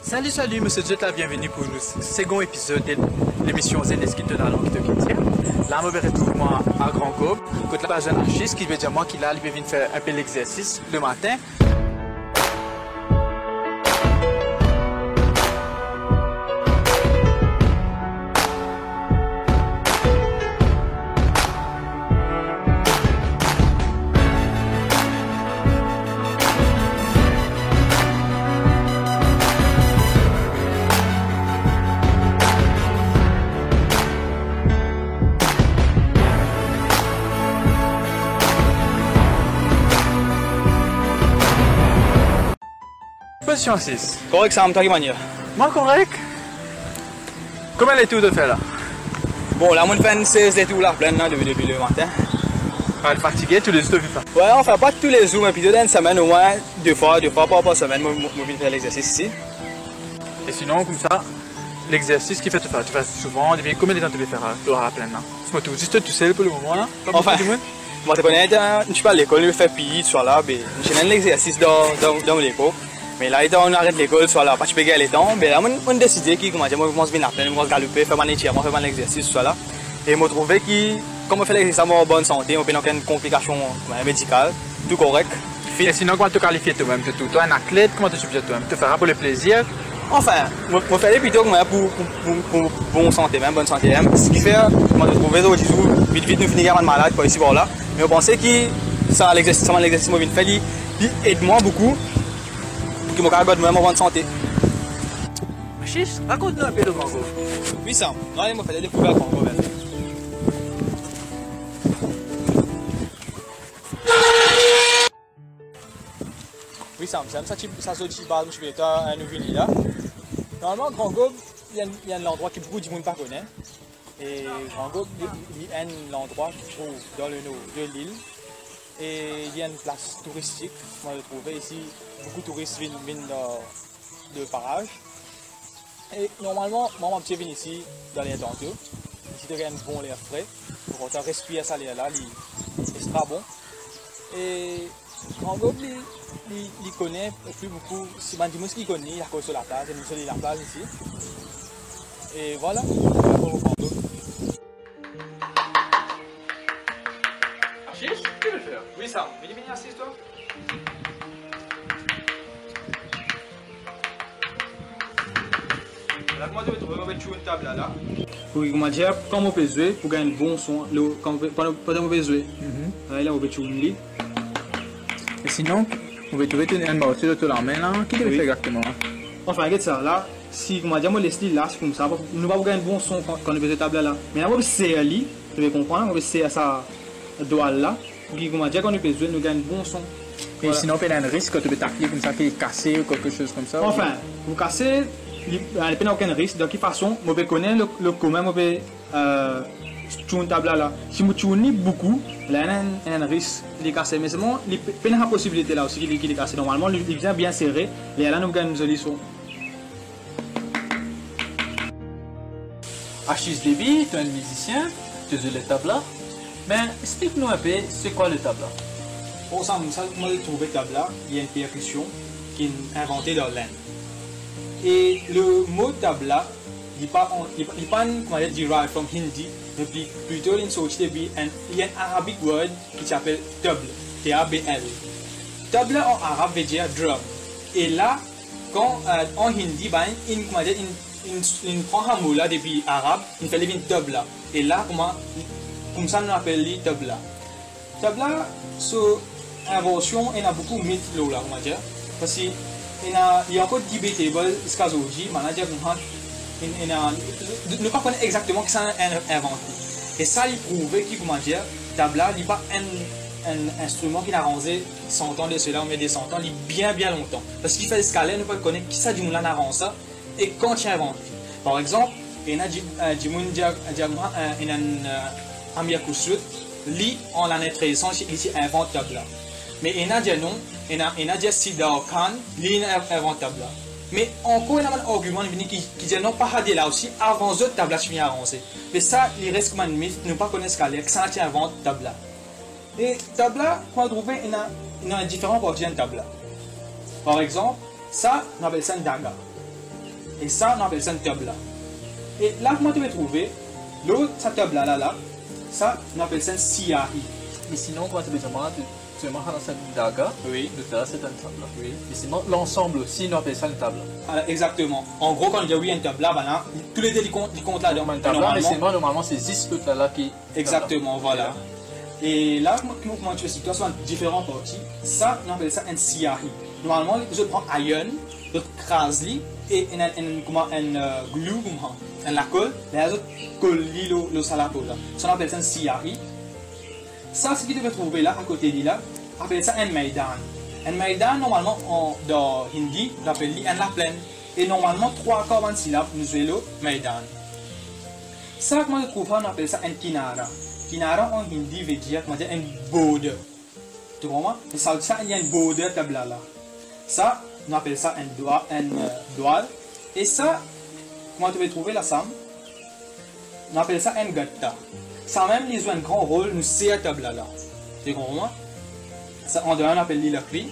Salut, salut, monsieur Jet, la bienvenue pour le second épisode de l'émission Zeneski de la langue de Kétia. Là, je me retrouve moi à Grand Cob, côté la jeune archiste qui veut dire moi qu'il a venir faire un peu l'exercice le matin. Position 6. Correct, Sam, toi qui manière. Moi, correct. Comment les tours de fait là? Bon, là, on fait une 16 des tours là, pleine là, depuis le matin. On est fatigué, tous les jours, vu ça. Ouais, on fait pas tous les jours, mais plutôt dans une semaine au moins, deux fois par semaine, je viens faire l'exercice ici. Et sinon, comme ça, l'exercice qui fait tu fais souvent, depuis combien de temps tu veux faire à plein là? C'est tout, juste tout seul pour le moment là? Pas enfin, du monde? Moi, je connais, je suis pas à l'école, je fais PI, tu vois là, mais j'ai un exercice dans l'école. Mais là, on arrête l'école, soit là, pas je peux gagner les temps. Mais là, on a décidé que, comment dire, moi, je vais venir à plein, je vais galoper, faire mon étirement, faire mon exercice, soit là. Et je me trouvais que, comme on fait l'exercice en bonne santé, on n'a aucune complication médicale, tout correct. Et sinon, comment tu qualifies toi-même? Toi, un athlète, comment tu subis toi-même? Tu feras pour le plaisir? Enfin, je fais plutôt pour bonne santé, même bonne santé. Ce qui fait, je me trouvais aujourd'hui, vite, nous finir malade, quoi, ici, là. Mais je pensais que ça, l'exercice, que je viens de faire, il aide-moi beaucoup. Qui m'a carrément de bonne santé. Chiche, raconte-nous un peu le Congo. Oui, Sam, non, il m'a fait découvrir le Congo. Oui, Sam, ça se dit pas, je vais être un nouveau là. Normalement, Grand Gobe, il y a un endroit que beaucoup de monde ne connaît. Et Grand Gobe, il y a un endroit qui se trouve dans le nord de l'île. Et il y a une place touristique, moi je trouvais ici, beaucoup de touristes viennent de parages. Et normalement, moi je viens ici dans les tantôt. Ici il y a un bon air frais, pour respirer ça l'air là, il sera bon. Et en gros, il connaît plus beaucoup, si man dit moi ce qu'il connaît, il a sur la plage, il a sur la plage ici. Et voilà, oui, ça. Viens venir assis, toi. Là, comment tu veux trouver une table là? Oui, comment dire, quand on peut jouer, pour gagner un bon son, pendant qu'on peut jouer. Là, on peut jouer une lit. Et sinon, on peut trouver un morceau de tout la main là. Qui te fait exactement? Enfin, regarde ça, là, si, comment dire, moi, les styles là, c'est comme ça. Nous ne pouvons pas gagner un bon son quand on peut jouer table là. Mais là, on peut serrer lit, tu veux comprendre, on peut serrer ça doigt là. Comment dire, quand on peut jouer, nous gagnons un bon son. Et voilà. Sinon, il y a un risque que tu peux t'appeler comme ça, qui est cassé ou quelque chose comme ça? Enfin, vous cassez, il n'y a aucun risque. De toute façon, je connais le commun, je peux jouer une table là. Si je joue beaucoup, là, il y a un risque de casser. Mais seulement, il y a une possibilité là aussi qu'il est cassé. Normalement, il vient bien serré. Et là, nous gagnons une jolie son. Achille Déby, tu es un musicien, tu joues les tablas. Mais explique-nous un peu, c'est quoi le tabla? Pour ça, moi j'ai trouvé le tabla, il y a une percussion qui est inventée dans l'Inde. Et le mot tabla, il n'est pas derived from Hindi, mais plutôt il y a un arabic word qui s'appelle tabl, T-A-B-L. Tabla en arabe veut dire drum. Et là, quand en Hindi, il prend un mot là depuis arabe, il fait le tabla. Et là, comme ça, on appelle les tabla. Tabla, c'est une invention, il y a beaucoup de mythes là, on va dire. Parce qu'il y a encore debatable jusqu'à aujourd'hui, mais ne pas connaître exactement que ça a inventé. Et ça, il prouvait que, comment dire, tabla n'est pas un instrument qui a arrangé 100 ans de cela, on met des 100 ans, il bien longtemps. Parce qu'il fait escalader, ne pas connaître qui ça du monde a arrangé ça et quand il a inventé. Par exemple, il y a du monde qui a Amir Kusut, lui, en l'année 1300, il invente tabla. Mais il y a des noms, il y a des Siddhar Khan, lui, il invente tabla. Mais encore, il y a un argument qui dit non, pas Hadi là aussi, avant eux, tabla, tu viens avancer. Mais ça, il reste comme un mythe, ne pas connaître ce qu'il y a, que ça, tu inventes tabla. Et tabla, quand on trouve, il y a différents parties de tabla. Par exemple, ça, on appelle ça un daga. Et ça, on appelle ça une tabla. Et là, comment tu vas trouver l'autre, cette tabla-là, ça, on appelle ça une siahi. Mais sinon, quand tu veux tu manges dans cette daga, Oui. le tas c'est un tabla. Oui. Mais sinon, l'ensemble aussi, on appelle ça une tabla. Alors, exactement. En gros, quand il dit oui, une tabla, ben là, tous les deux, ils comptent là-dedans. Une tabla, mais sinon, normalement, c'est 10 autres là qui. Exactement, voilà. Et là, comment tu fais si tu as différentes parties, ça, on appelle ça un siahi. Normalement, je prends iron, je crase et un glue, un lacol, et je colle le salato là. Ça, on appelle ça un siahi. Ça, ce que tu peux trouver là, à côté de là, on appelle ça un maidan. Un maidan, normalement, dans hindi, on appelle un la plaine. Et normalement, 3 syllabes, nous avons le maidan. Ça, comment tu trouves, on appelle ça un kinara. Kinara en hindi veut dire un border. Tu comprends? Et ça, il y a un border tabla là. Ça, on appelle ça un doigt. Et ça, comment tu peux trouver la somme? On appelle ça un gatta. Ça même, ils ont un grand rôle, nous c'est à tabla là. Tu comprends? Ça, en dehors, on appelle la clé.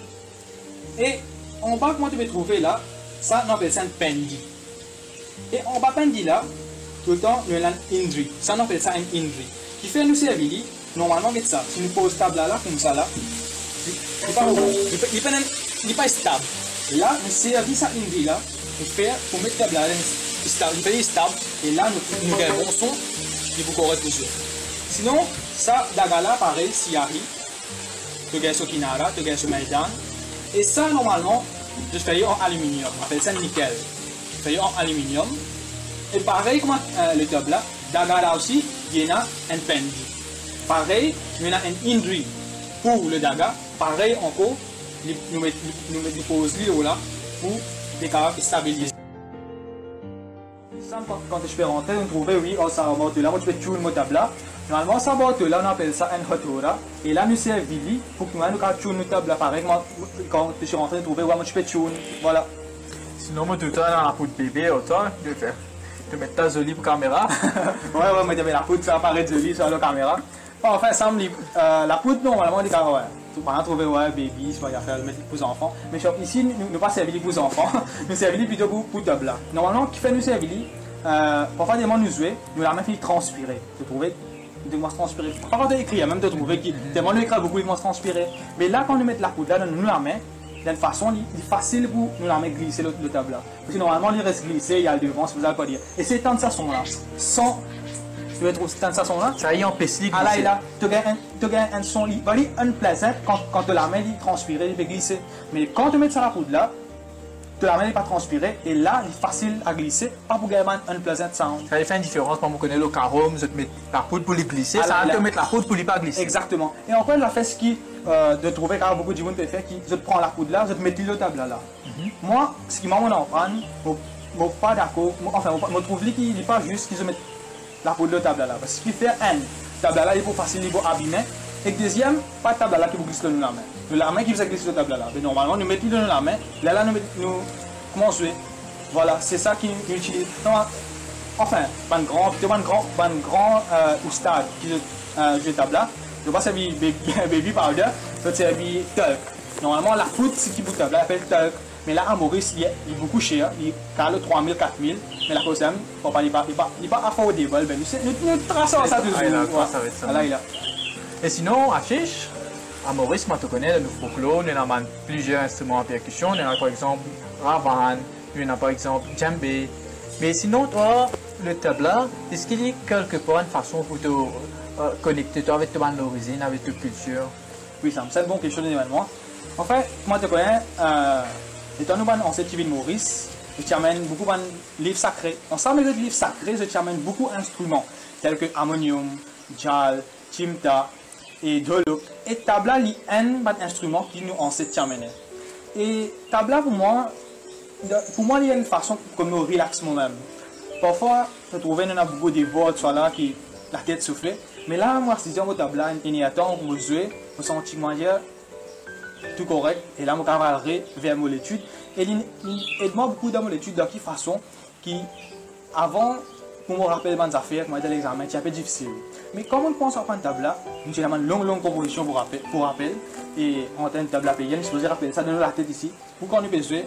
Et en bas, comment tu peux trouver là? Ça, on appelle ça un pendi. Et en bas, pendi là, tout le temps, nous avons un indri. Ça, on appelle ça un indri. Qui fait nous servir, normalement, avec ça. Si nous posons table là, comme ça là, il n'est pas stable. Là, nous servir ça indri là, nous faire pour mettre table là, il est stable. Et là, nous avons un bon son qui vous correspond. Sinon, ça, dagala, pareil, siari. Tu gagnes ce kinara, tu gagnes ce maidan. Et ça, normalement, je fais en aluminium. On appelle ça nickel. Je fais en aluminium. Et pareil, comme le table là, dagala aussi, il y a un pendi. Pareil, il y a un indri pour le daga. Pareil, encore, nous mettons l'eau là pour les caractères stabiliser. Quand je fais rentrer, on trouve, oui, oh, ça va là, moi, tu fais tune mon table là. Normalement, ça va là, on appelle ça un hotora. Et là, nous servons pour que nous tune notre table là. Pareil, quand je suis rentré, on trouve, ouais, moi, je fais tune. Voilà. Sinon, moi, tout le temps, dans la poudre bébé, autant, je vais faire. Tu mets ta jolie pour caméra. Ouais, mais la poudre, ça apparaît jolie sur la caméra. Enfin, ça me la poudre, normalement, on dit, ouais. Tu vas trouver, ouais, baby, soit il y a faire mettre pour les enfants. Mais ici, nous ne pas servir pour les enfants. Nous servir plutôt pour table là. Normalement, qui fait nous servir, parfois, des moments nous jouer, nous la main fait transpirer. Tu trouves? De transpirer. Parfois, tu écris, même de trouver qui. Tellement nous écrit beaucoup, ils vont se transpirer. Mais là, quand nous mettons la poudre là, nous la main, d'une façon, il est facile pour nous la mettre glisser le table là. Parce que normalement, il reste glissé, il y a le devant, si vous n'allez pas dire. Et c'est tant de façon là. Sans. Tu veux trouver cette façon là? Ça y est, on peut se glisser. Ah là, tu gagnes un son, il va aller unpleasant quand tu la main, il transpire, il peut glisser. Mais quand tu mets ça la poudre là, tu la main n'est pas transpirée et là, il est facile à glisser, pas pour gagner un unpleasant sound. Ça fait une différence quand vous connaissez le carreau, vous mettez la poudre pour les glisser, Ah, ça là, va te mettre la poudre pour les pas glisser. Exactement. Et encore, la fait ce qui, de trouver car beaucoup de gens peuvent faire, qui je te prends la poudre là, je te mets le table là. Moi, ce qui m'a mon enfant, je pas d'accord, enfin, je trouve qu'il n'est pas juste qu'ils se mettent la poudre de table là. Parce qu'il fait un table là, il faut facile, il faut abîmer. Et deuxième, pas de table là qui vous glisse dans la main. La main qui vous glisse dans la table là. Mais normalement, nous mettons dans la main, là, nous comment jouer. Voilà, c'est ça qui nous utilise. Enfin, pas un grand oustad qui joue table là. Je ne vais pas servir baby powder, je vais servir talc. Normalement, la poudre, c'est qui vous table là, elle s'appelle talc. Mais là, à Maurice, il est beaucoup cher. Il est le 3000, 4000. Mais la cause, il n'est pas affordable. Nous traçons ça toujours. Là, il a. Et sinon, à Chiche, à Maurice, moi, tu connais le folklore, nous avons plusieurs instruments en percussion. Nous avons par exemple ravan, nous avons par exemple djembé. Mais sinon, toi, le tabla, est-ce qu'il y a quelque part une façon pour te connecter toi, avec ton origine, avec ta culture? Oui, c'est une bonne question évidemment. En fait, moi, je connais, étant nous en cette TV de Maurice, je t'amène beaucoup de livres sacrés. Ensemble avec les livres sacrés, je t'amène beaucoup d'instruments, tels que harmonium, jal, chimta et dolo. Et tabla, il y a un instrument qui nous en cette amené. Et tabla, pour moi, il y a une façon comme nous relaxer moi-même. Parfois, je trouve qu'il y a beaucoup de voix là qui la tête soufflée. Mais là, moi, si j'ai un tabla, il y a un temps où je joue, je sens tout correct. Et là, je cavalerai vers mon étude. Et il aide-moi beaucoup dans mon étude de quelle façon qui, avant, pour me rappeler de mes affaires, moi, l'examen, c'est un peu difficile. Mais comme on pense à prendre un tabla, nous avons une longue composition pour rappel. Et on a une tabla payenne, je peux rappeler ça dans la tête ici. Pour qu'on puisse jouer,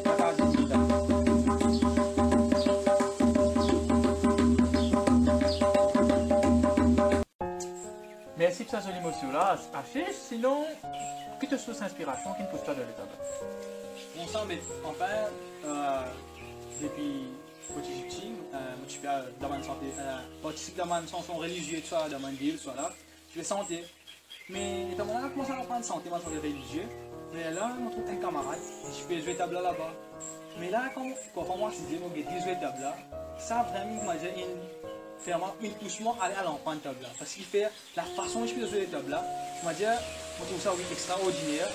Merci pour cette jolie émotion-là, Achille. Sinon, qui te source d'inspiration qui ne pousse pas dans l'état? Bon sang, mais enfin, depuis petit, je suis dans ma santé, participe dans ma chanson religieuse, soit dans ma ville, soit là, je vais santé. Mais étant donné que je commence à apprendre santé, ma santé religieuse, mais là, je trouve un camarade, je peux jouer table là-bas. Mais là, quand moi, si je dis 18 table là, ça vraiment, moi, j'ai une poussement à aller à l'emploi de table là. Parce qu'il fait la façon dont je peux jouer les tables là, je me dis, je trouve ça oui, extraordinaire.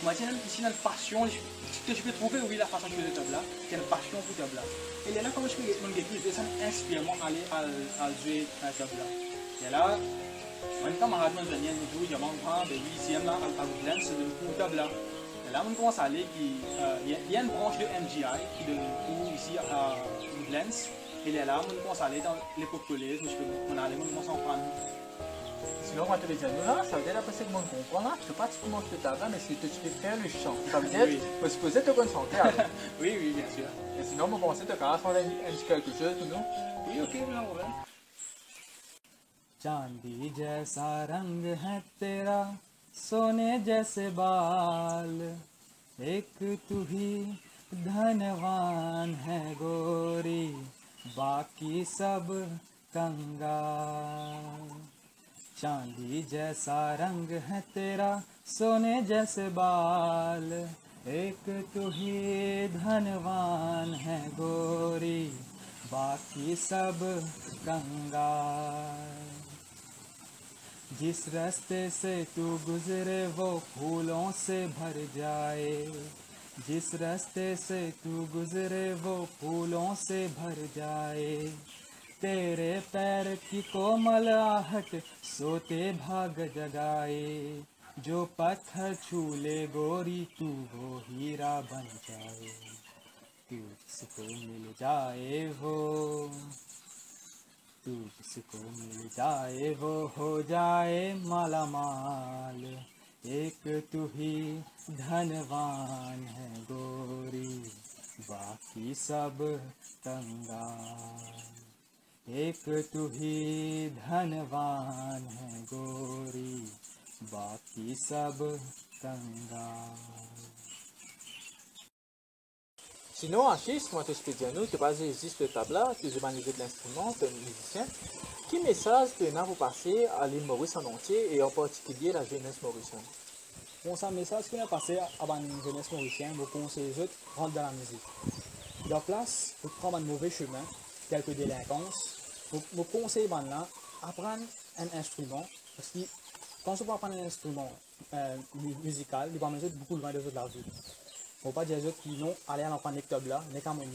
Je me dis, ici, il y a une passion, que je peux trouver, oui, la façon dont je joue les tables là, il y a une passion pour table là. Et là, comme je peux mon guérir, ça m'inspire moi à aller à jouer à la table là. Et là, un camarade m'a dit, il y a un grand, oui, ici, là, à Woodlands, c'est une table là. Et là, on commence à aller, il y a une branche de MGI qui donne un cours ici à Woodlands. Et là, on commence à aller dans l'époque collège, on commence à en prendre. Sinon, moi, je te dis, là, ça veut dire après, c'est que mon comprend là, je ne sais pas si tu manges de table, mais si tu peux faire le chant. Ça veut dire, il faut se poser de bonne santé. Oui, oui, bien sûr. Et sinon, mon pensée, tu as quand même quelque chose pour nous. Oui, ok, bien, ouais. चांदी जैसा रंग है तेरा सोने जैसे बाल एक तू ही धनवान है गोरी बाकी सब कंगाल चांदी जैसा रंग है तेरा सोने जैसे बाल एक तू ही धनवान है गोरी बाकी सब कंगाल जिस रास्ते से तू गुजरे वो फूलों से भर जाए जिस रास्ते से तू गुजरे वो फूलों से भर जाए तेरे पैर की कोमल आहट सोते भाग जगाए जो पत्थर छू ले गोरी तू वो हीरा बन जाए तुझको मिल जाए वो तुझको मिल जाए वो हो जाए माला माल एक तू ही धनवान है गोरी बाकी सब कंगाल एक तू ही धनवान है गोरी बाकी सब कंगाल Sinon, Achille, moi, tu peux dire nous, tu pas existe le tabla, tu as manipuler l'instrument, tu es musicien. Quel message tu as pour passer à l'île Maurice en entier et en particulier la jeunesse mauricienne? Bon, ça message qui est passé à la jeunesse mauricienne, vous conseillez les autres rentrent dans la musique. Leur place, vous prenez un mauvais chemin, tel que délinquance, vous conseillez maintenant apprendre un instrument, parce que quand on apprendre un instrument musical, il va mettre beaucoup loin des autres de la vie. Faut pas dire les autres qui n'ont allé à l'enfant là, mais quand même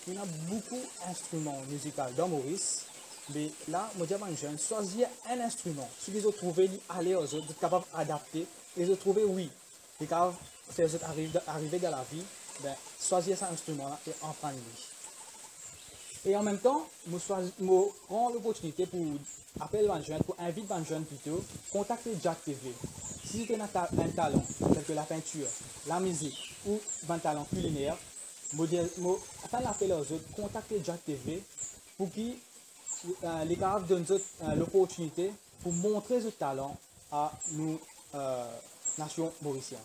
il y a beaucoup d'instruments musicaux dans Maurice. Mais là, moi, je dis jeune, choisir un instrument. Si les autres trouvent, aller aux autres, être capable d'adapter, et les autres trouver, oui, les capables de faire les autres arriver dans la vie, ben, choisir cet instrument-là et en prendre lui. Et en même temps, je prends l'opportunité pour appeler les jeunes, pour inviter les jeunes plutôt, contacter Jack TV. Si tu as un talent, tel que la peinture, la musique ou un talent culinaire, attends l'appel aux autres, contactez Jack TV pour qu'ils les capables donnent l'opportunité pour montrer ce talent à nos nations mauriciennes.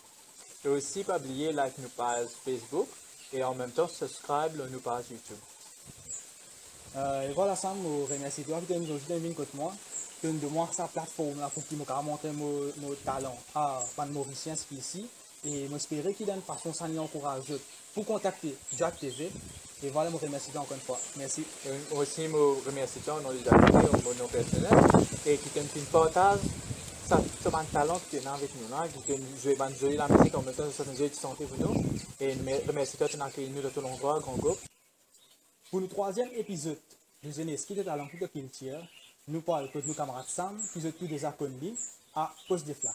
Et aussi, pas oublier like nos pages Facebook et en même temps, subscribe nos pages YouTube. Et voilà, ça, je remercie toi qui nous venu contre moi, qui nous donne sa plateforme là, pour qu'il me montre mon talent à les Mauriciens ici. Et j'espère qu'il donne une façon sans encourager pour contacter Jack TV. Et voilà, je remercie toi encore une fois. Merci. Et aussi, je remercie toi au nom de Jack TV, au nom personnel, et qui te partage ce talent que tu as avec nous, qui jouer la musique en même temps, certains jeux de santé pour nous. Et remercie toi de nous accueillir de tout l'endroit, grand groupe. Pour le troisième épisode de Jeunesse qui est talent qui te culture, nous parlons de nos camarades Sam, qui sont tous des accomplis à Poste des Flaques.